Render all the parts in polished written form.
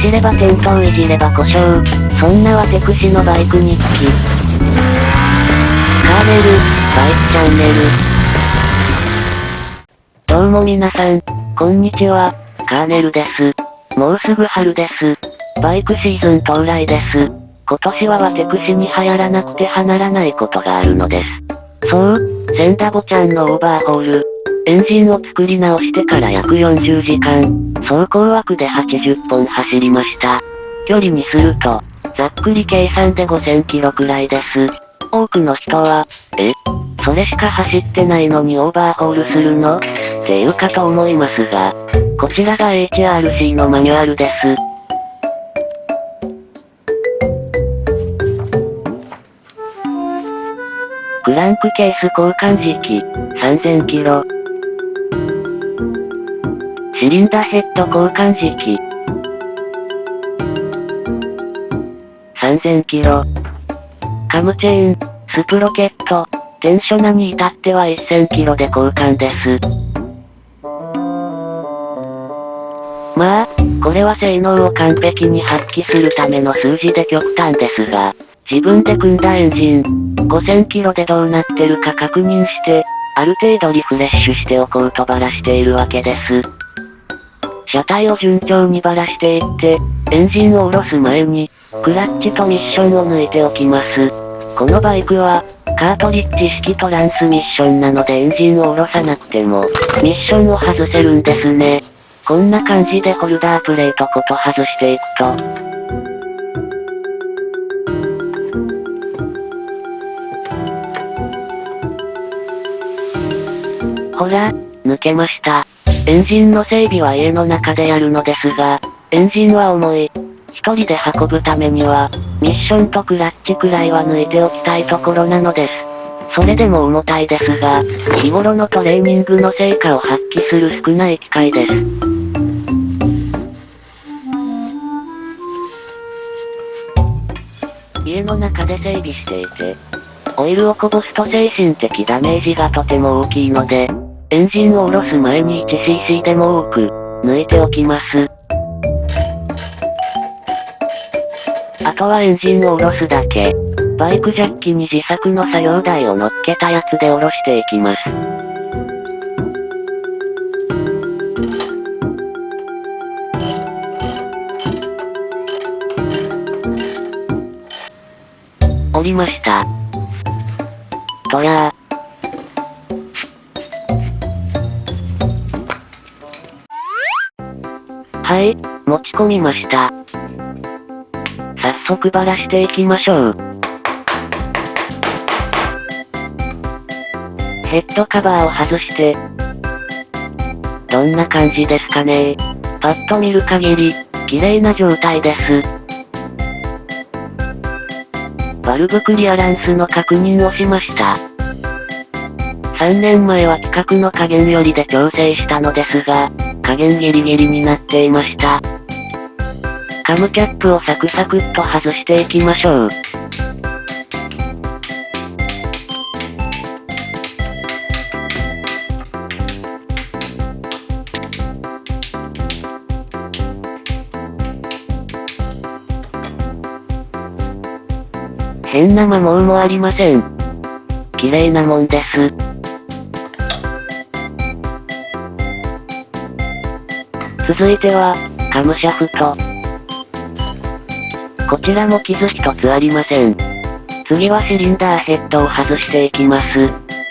走れば転倒いじれば故障。そんな私のバイク日記。カーネル、バイクチャンネル。どうも皆さん、こんにちは、カーネルです。もうすぐ春です。バイクシーズン到来です。今年は私に流行らなくて離らないことがあるのです。そう、センダボちゃんのオーバーホール。エンジンを作り直してから約40時間、走行枠で80本走りました。距離にすると、ざっくり計算で5000キロくらいです。多くの人は、それしか走ってないのにオーバーホールするの？っていうかと思いますが、こちらが HRC のマニュアルです。クランクケース交換時期、3000キロ。シリンダーヘッド交換時期、3000キロ。カムチェーン、スプロケット、テンショナに至っては1000キロで交換です。まあ、これは性能を完璧に発揮するための数字で極端ですが、自分で組んだエンジン、5000キロでどうなってるか確認して、ある程度リフレッシュしておこうとばらしているわけです。車体を順調にばらしていって、エンジンを下ろす前に、クラッチとミッションを抜いておきます。このバイクは、カートリッジ式トランスミッションなのでエンジンを下ろさなくても、ミッションを外せるんですね。こんな感じでホルダープレートごと外していくと、ほら、抜けました。エンジンの整備は家の中でやるのですが、エンジンは重い。一人で運ぶためには、ミッションとクラッチくらいは抜いておきたいところなのです。それでも重たいですが、日頃のトレーニングの成果を発揮する少ない機械です。家の中で整備していて、オイルをこぼすと精神的ダメージがとても大きいので、エンジンを下ろす前に 1cc でも多く、抜いておきます。あとはエンジンを下ろすだけ。バイクジャッキに自作の作業台を乗っけたやつで下ろしていきます。降りました。とやー。はい、持ち込みました。早速ばらしていきましょう。ヘッドカバーを外して、どんな感じですかね。パッと見る限り、綺麗な状態です。バルブクリアランスの確認をしました。3年前は規格の加減よりで調整したのですが、加減ギリギリになっていました。カムキャップをサクサクっと外していきましょう。変な摩耗もありません。綺麗なもんです。続いては、カムシャフト。こちらも傷一つありません。次はシリンダーヘッドを外していきます。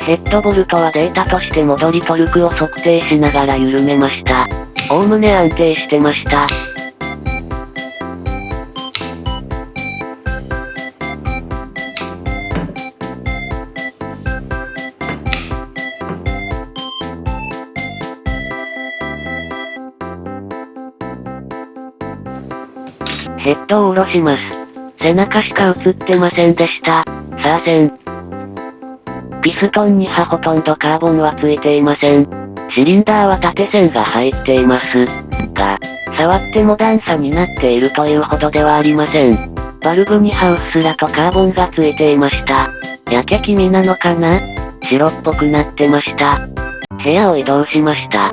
ヘッドボルトはデータとして戻りトルクを測定しながら緩めました。おおむね安定してました。ヘッドを下ろします。背中しか映ってませんでした。サーセン。ピストンにはほとんどカーボンはついていません。シリンダーは縦線が入っています。が、触っても段差になっているというほどではありません。バルブにはうっすらとカーボンがついていました。焼け気味なのかな？白っぽくなってました。部屋を移動しました。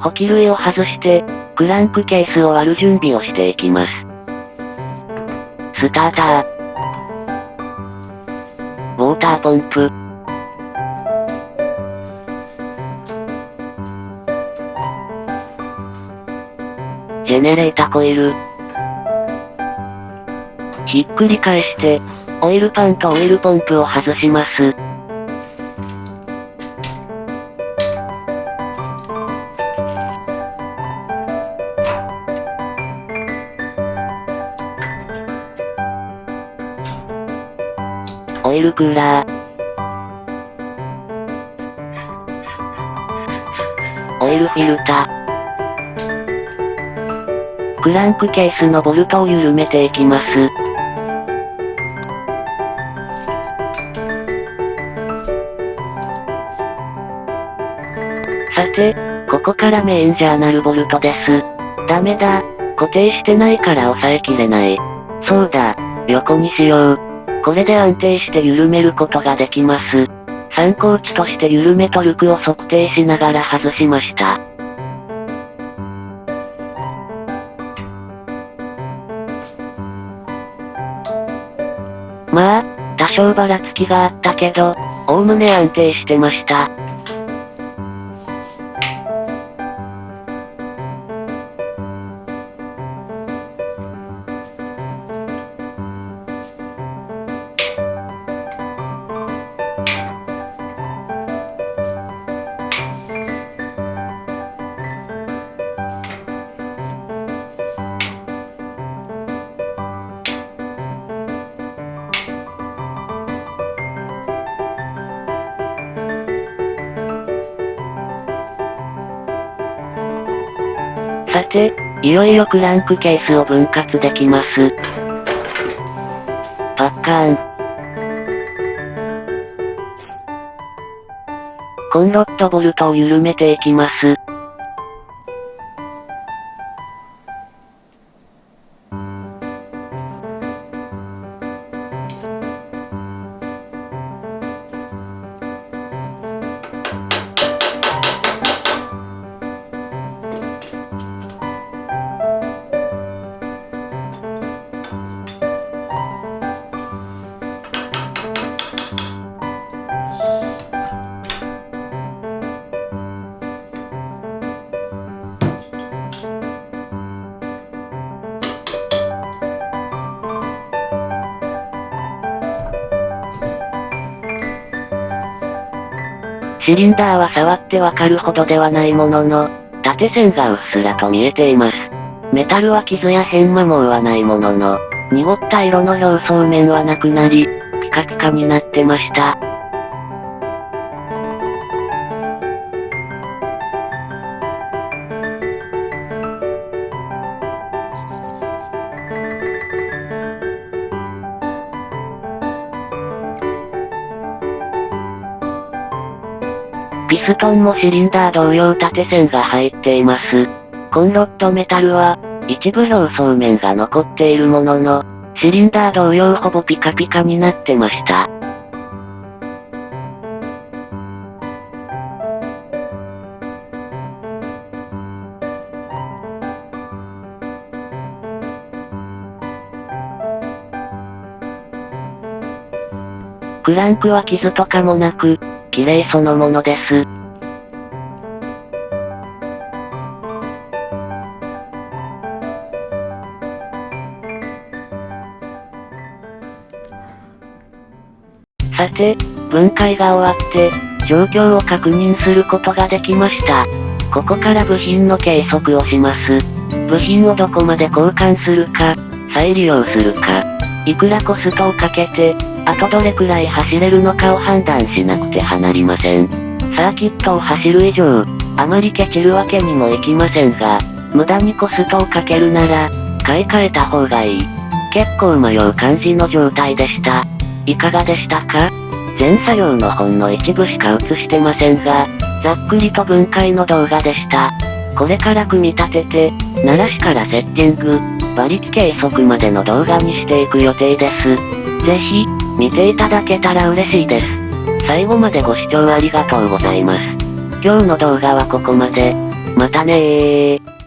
補給類を外して、クランクケースを割る準備をしていきます。スターター。ウォーターポンプ。ジェネレータコイル。ひっくり返して、オイルパンとオイルポンプを外します。オイルクーラー。オイルフィルター。クランクケースのボルトを緩めていきます。さて、ここからメインジャーナルボルトです。ダメだ。固定してないから押さえきれない。そうだ。横にしよう。これで安定して緩めることができます。参考値として緩めトルクを測定しながら外しました。まあ、多少ばらつきがあったけど、おおむね安定してました。さて、いよいよクランクケースを分割できます。パッカーン。コンロッドボルトを緩めていきます。シリンダーは触ってわかるほどではないものの、縦線がうっすらと見えています。メタルは傷や変摩耗はないものの、濁った色の表層面はなくなり、ピカピカになってました。ピストンもシリンダー同様縦線が入っています。コンロッドメタルは、一部表層面が残っているものの、シリンダー同様ほぼピカピカになってました。クランクは傷とかもなく、綺麗そのものです。さて、分解が終わって、状況を確認することができました。ここから部品の計測をします。部品をどこまで交換するか、再利用するか、いくらコストをかけて、あとどれくらい走れるのかを判断しなくてはなりません。サーキットを走る以上、あまりケチるわけにもいきませんが、無駄にコストをかけるなら、買い替えた方がいい。結構迷う感じの状態でした。いかがでしたか？全作業のほんの一部しか映してませんが、ざっくりと分解の動画でした。これから組み立てて、鳴らしからセッティング、馬力計測までの動画にしていく予定です。ぜひ、見ていただけたら嬉しいです。最後までご視聴ありがとうございます。今日の動画はここまで。またねー。